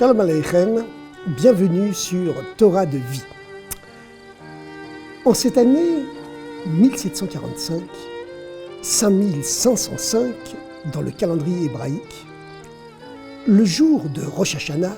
Shalom Aleichem, bienvenue sur Torah de vie. En cette année 1745, 5505 dans le calendrier hébraïque, le jour de Rosh Hashanah,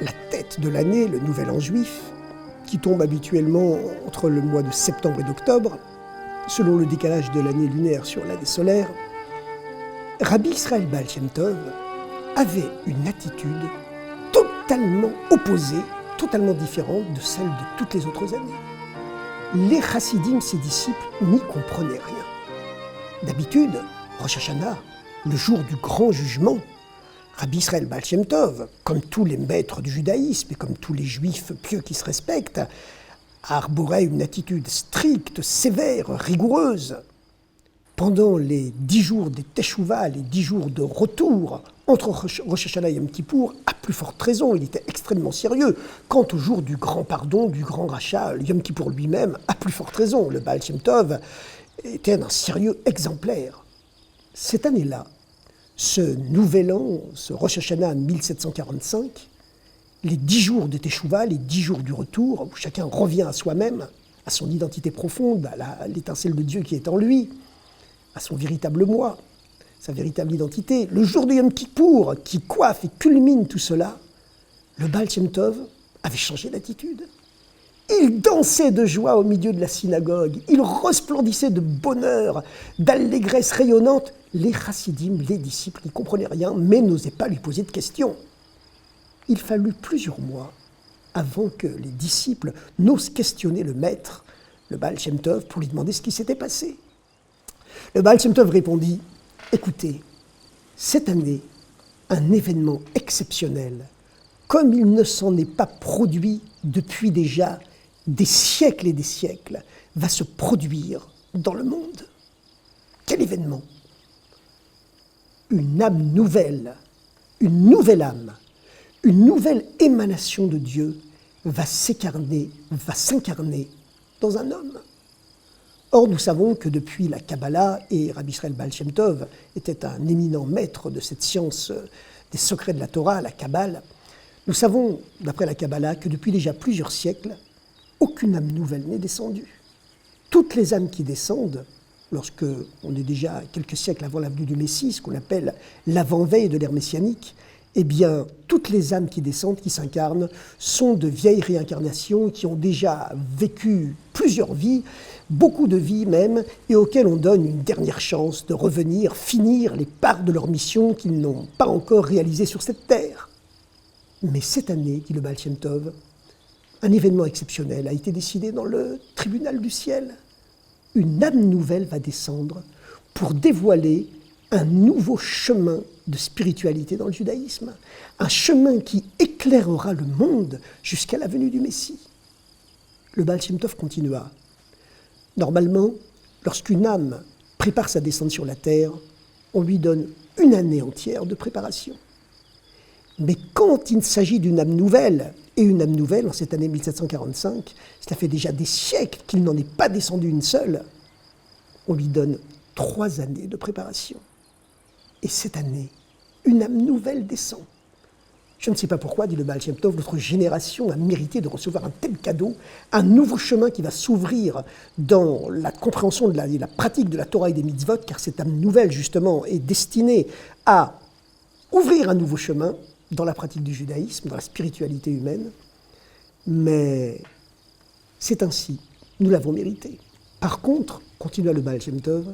la tête de l'année, le nouvel an juif, qui tombe habituellement entre le mois de septembre et d'octobre, selon le décalage de l'année lunaire sur l'année solaire, Rabbi Israël Baal Shem Tov avait une attitude totalement opposée, totalement différente de celle de toutes les autres années. Les chassidim, ses disciples, n'y comprenaient rien. D'habitude, Rosh Hashanah, le jour du grand jugement, Rabbi Israël Baal Shem Tov, comme tous les maîtres du judaïsme et comme tous les juifs pieux qui se respectent, arborait une attitude stricte, sévère, rigoureuse. Pendant les 10 jours des Teshuvah, les 10 jours de retour entre Rosh Hashanah et Yom Kippour, à plus forte raison, il était extrêmement sérieux. Quant au jour du grand pardon, du grand rachat, Yom Kippour lui-même, à plus forte raison. Le Baal Shem Tov était d'un sérieux exemplaire. Cette année-là, ce nouvel an, ce Rosh Hashanah 1745, les 10 jours de Teshuvah, les 10 jours du retour, où chacun revient à soi-même, à son identité profonde, à l'étincelle de Dieu qui est en lui, à son véritable moi, sa véritable identité. Le jour de Yom Kippour, qui coiffe et culmine tout cela, le Baal Shem Tov avait changé d'attitude. Il dansait de joie au milieu de la synagogue, il resplendissait de bonheur, d'allégresse rayonnante. Les chassidim, les disciples, n'y comprenaient rien, mais n'osaient pas lui poser de questions. Il fallut plusieurs mois avant que les disciples n'osent questionner le maître, le Baal Shem Tov, pour lui demander ce qui s'était passé. Le Baal Shem Tov répondit « Écoutez, cette année, un événement exceptionnel, comme il ne s'en est pas produit depuis déjà des siècles et des siècles, va se produire dans le monde. » Quel événement ? Une âme nouvelle, une nouvelle âme, une nouvelle émanation de Dieu va s'incarner dans un homme. Or, nous savons que depuis la Kabbalah, et Rabbi Israël Baal Shem Tov était un éminent maître de cette science des secrets de la Torah, la Kabbale, nous savons, d'après la Kabbalah, que depuis déjà plusieurs siècles, aucune âme nouvelle n'est descendue. Toutes les âmes qui descendent, lorsque on est déjà quelques siècles avant la venue du Messie, ce qu'on appelle l'avant-veille de l'ère messianique, eh bien, toutes les âmes qui descendent, qui s'incarnent, sont de vieilles réincarnations qui ont déjà vécu plusieurs vies, beaucoup de vies même, et auxquelles on donne une dernière chance de revenir, finir les parts de leur mission qu'ils n'ont pas encore réalisées sur cette terre. Mais cette année, dit le Baal Shem Tov, un événement exceptionnel a été décidé dans le tribunal du ciel. Une âme nouvelle va descendre pour dévoiler un nouveau chemin de spiritualité dans le judaïsme, un chemin qui éclairera le monde jusqu'à la venue du Messie. Le Baal Shem Tov continua. Normalement, lorsqu'une âme prépare sa descente sur la terre, on lui donne une année entière de préparation. Mais quand il s'agit d'une âme nouvelle, et une âme nouvelle en cette année 1745, cela fait déjà des siècles qu'il n'en est pas descendu une seule, on lui donne 3 années de préparation. Et cette année, une âme nouvelle descend. Je ne sais pas pourquoi, dit le Baal Shem Tov, notre génération a mérité de recevoir un tel cadeau, un nouveau chemin qui va s'ouvrir dans la compréhension de la pratique de la Torah et des mitzvot, car cette âme nouvelle, justement, est destinée à ouvrir un nouveau chemin dans la pratique du judaïsme, dans la spiritualité humaine. Mais c'est ainsi, nous l'avons mérité. Par contre, continua le Baal Shem Tov,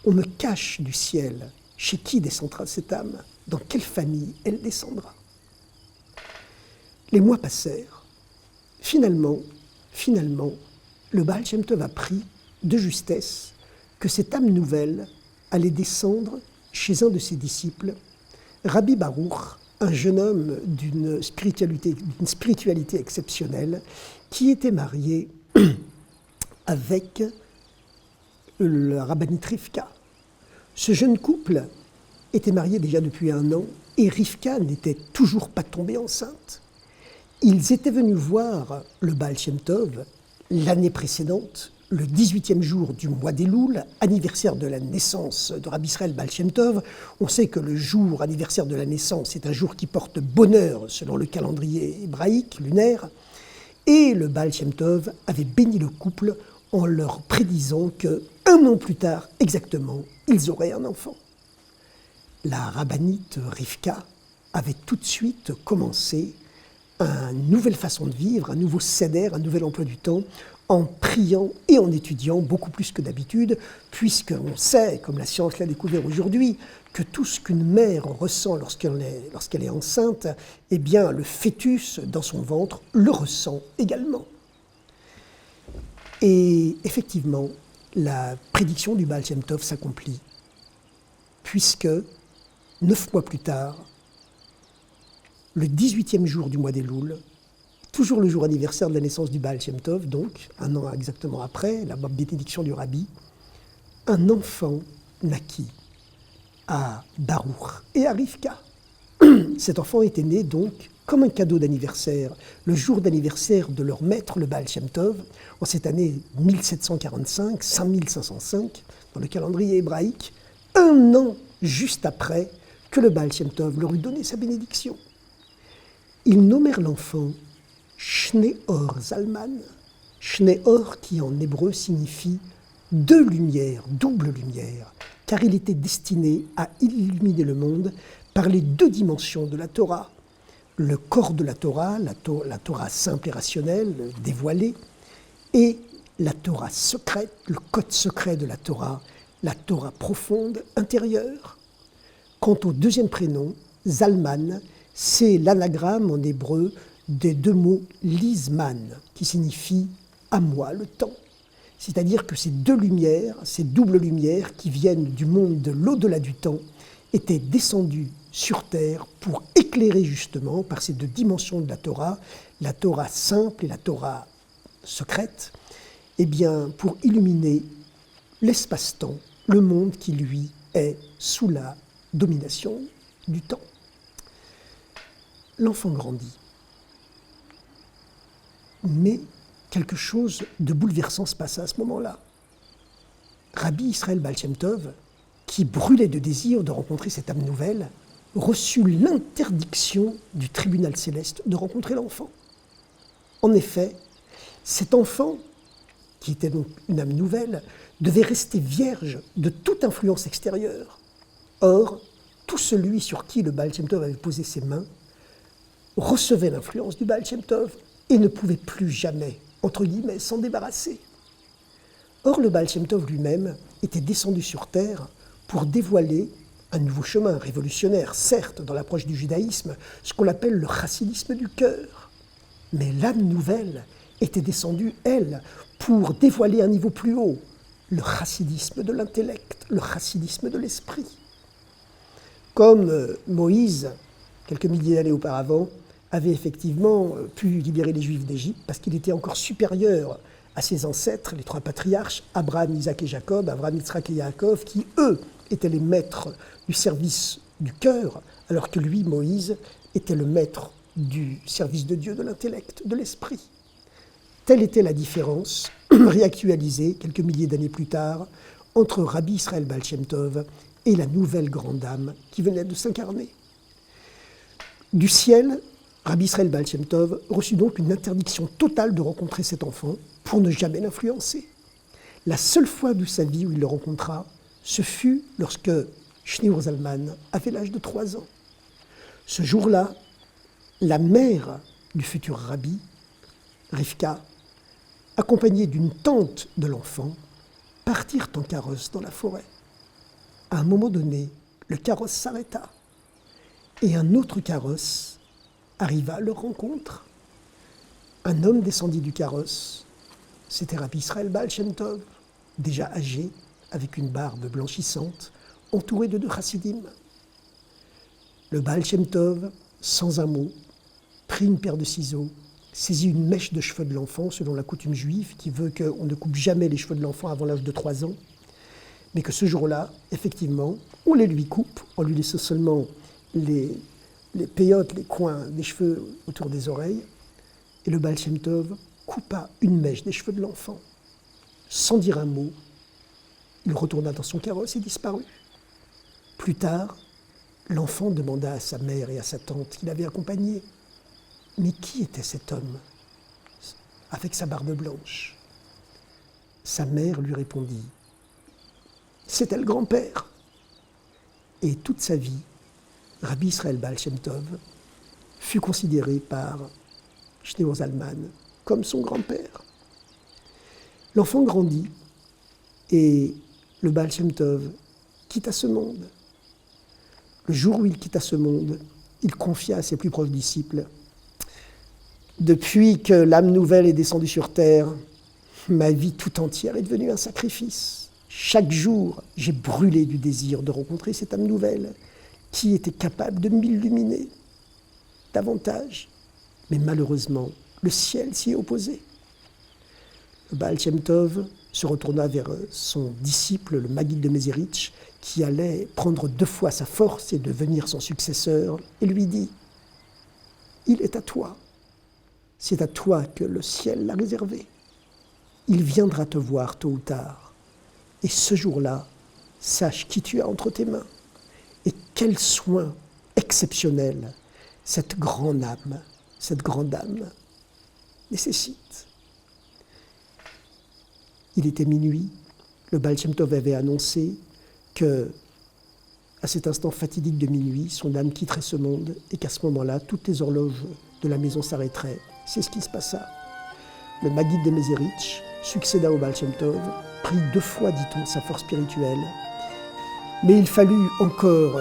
on me cache du ciel chez qui descendra cette âme, dans quelle famille elle descendra. Les mois passèrent. Finalement, le Baal Shem Tov apprit de justesse que cette âme nouvelle allait descendre chez un de ses disciples, Rabbi Baruch, un jeune homme d'une spiritualité exceptionnelle, qui était marié avec la rabbinite Rivka. Ce jeune couple était marié déjà depuis 1 an et Rivka n'était toujours pas tombée enceinte. Ils étaient venus voir le Baal Shem Tov l'année précédente, le 18e jour du mois d'Elul, anniversaire de la naissance de Rabbi Israël Baal Shem Tov. On sait que le jour anniversaire de la naissance est un jour qui porte bonheur selon le calendrier hébraïque, lunaire. Et le Baal Shem Tov avait béni le couple en leur prédisant que, un an plus tard exactement, ils auraient un enfant. La rabbinite Rivka avait tout de suite commencé une nouvelle façon de vivre, un nouveau seder, un nouvel emploi du temps, en priant et en étudiant beaucoup plus que d'habitude, puisqu'on sait, comme la science l'a découvert aujourd'hui, que tout ce qu'une mère ressent lorsqu'elle est enceinte, eh bien, le fœtus dans son ventre le ressent également. Et effectivement, la prédiction du Baal Shem Tov s'accomplit, puisque 9 mois plus tard, le 18e jour du mois d'Elul, toujours le jour anniversaire de la naissance du Baal Shem Tov, donc un an exactement après, la bénédiction du Rabbi, un enfant naquit à Baruch et à Rivka. Cet enfant était né donc comme un cadeau d'anniversaire, le jour d'anniversaire de leur maître, le Baal Shem Tov, en cette année 1745, 5505, dans le calendrier hébraïque, un an juste après que le Baal Shem Tov leur eut donné sa bénédiction. Ils nommèrent l'enfant Shneor Zalman, Shneor qui en hébreu signifie deux lumières, double lumière, car il était destiné à illuminer le monde par les deux dimensions de la Torah. Le corps de la Torah simple et rationnelle, dévoilée, et la Torah secrète, le code secret de la Torah profonde, intérieure. Quant au deuxième prénom, Zalman, c'est l'anagramme en hébreu des deux mots Lizman, qui signifie « à moi le temps ». C'est-à-dire que ces deux lumières, ces doubles lumières qui viennent du monde de l'au-delà du temps, étaient descendues sur terre pour éclairer justement par ces deux dimensions de la Torah simple et la Torah secrète, eh bien pour illuminer l'espace-temps, le monde qui lui est sous la domination du temps. L'enfant grandit, mais quelque chose de bouleversant se passa à ce moment-là. Rabbi Israël Baal Shem Tov, qui brûlait de désir de rencontrer cette âme nouvelle, reçut l'interdiction du tribunal céleste de rencontrer l'enfant. En effet, cet enfant, qui était donc une âme nouvelle, devait rester vierge de toute influence extérieure. Or, tout celui sur qui le Baal Shem Tov avait posé ses mains recevait l'influence du Baal Shem Tov et ne pouvait plus jamais, entre guillemets, s'en débarrasser. Or, le Baal Shem Tov lui-même était descendu sur terre pour dévoiler un nouveau chemin révolutionnaire, certes, dans l'approche du judaïsme, ce qu'on appelle le chassidisme du cœur. Mais l'âme nouvelle était descendue, elle, pour dévoiler un niveau plus haut, le chassidisme de l'intellect, le chassidisme de l'esprit. Comme Moïse, quelques milliers d'années auparavant, avait effectivement pu libérer les Juifs d'Égypte parce qu'il était encore supérieur à ses ancêtres, les trois patriarches, Abraham, Isaac et Jacob, Abraham, Yitzhak et Yaakov, qui, eux, étaient les maîtres du service du cœur, alors que lui, Moïse, était le maître du service de Dieu, de l'intellect, de l'esprit. Telle était la différence, réactualisée quelques milliers d'années plus tard, entre Rabbi Israël Baal Shem Tov et la nouvelle grande âme qui venait de s'incarner. Du ciel, Rabbi Israël Baal Shem Tov reçut donc une interdiction totale de rencontrer cet enfant pour ne jamais l'influencer. La seule fois de sa vie où il le rencontra, ce fut lorsque Shneor Zalman avait l'âge de 3 ans. Ce jour-là, la mère du futur rabbi, Rivka, accompagnée d'une tante de l'enfant, partirent en carrosse dans la forêt. À un moment donné, le carrosse s'arrêta et un autre carrosse arriva à leur rencontre. Un homme descendit du carrosse. C'était Rabbi Israël Baal Shem Tov, déjà âgé, avec une barbe blanchissante, entouré de 2 chassidim. Le Baal Shem Tov, sans un mot, prit une paire de ciseaux, saisit une mèche de cheveux de l'enfant, selon la coutume juive, qui veut qu'on ne coupe jamais les cheveux de l'enfant avant l'âge de 3 ans, mais que ce jour-là, effectivement, on les lui coupe, en lui laissant seulement les péotes, les coins des cheveux autour des oreilles, et le Baal Shem Tov coupa une mèche des cheveux de l'enfant. sans dire un mot, il retourna dans son carrosse et disparut. Plus tard, l'enfant demanda à sa mère et à sa tante qui l'avaient accompagné « Mais qui était cet homme avec sa barbe blanche ?» Sa mère lui répondit « C'était le grand-père. » Et toute sa vie, Rabbi Israël Baal Shem Tov fut considéré par Shneur Zalman comme son grand-père. L'enfant grandit et le Baal Shem Tov quitta ce monde. Le jour où il quitta ce monde, il confia à ses plus proches disciples « Depuis que l'âme nouvelle est descendue sur terre, ma vie tout entière est devenue un sacrifice. Chaque jour, j'ai brûlé du désir de rencontrer cette âme nouvelle qui était capable de m'illuminer davantage. Mais malheureusement, le ciel s'y est opposé. » Le Baal Shem Tov se retourna vers son disciple, le Maguid de Mézérich, qui allait prendre 2 fois sa force et devenir son successeur, et lui dit « Il est à toi. C'est à toi que le ciel l'a réservé. Il viendra te voir tôt ou tard. Et ce jour-là, sache qui tu as entre tes mains et quel soin exceptionnel cette grande âme nécessite. » Il était minuit, le Baal Shem Tov avait annoncé que, à cet instant fatidique de minuit, son âme quitterait ce monde et qu'à ce moment-là, toutes les horloges de la maison s'arrêteraient. C'est ce qui se passa. Le Maguid de Mézérich succéda au Baal Shem Tov, prit 2 fois, dit-on, sa force spirituelle, mais il fallut encore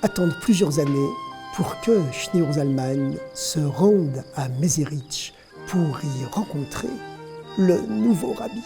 attendre plusieurs années pour que Shneur Zalman se rende à Mézérich pour y rencontrer le nouveau rabbi.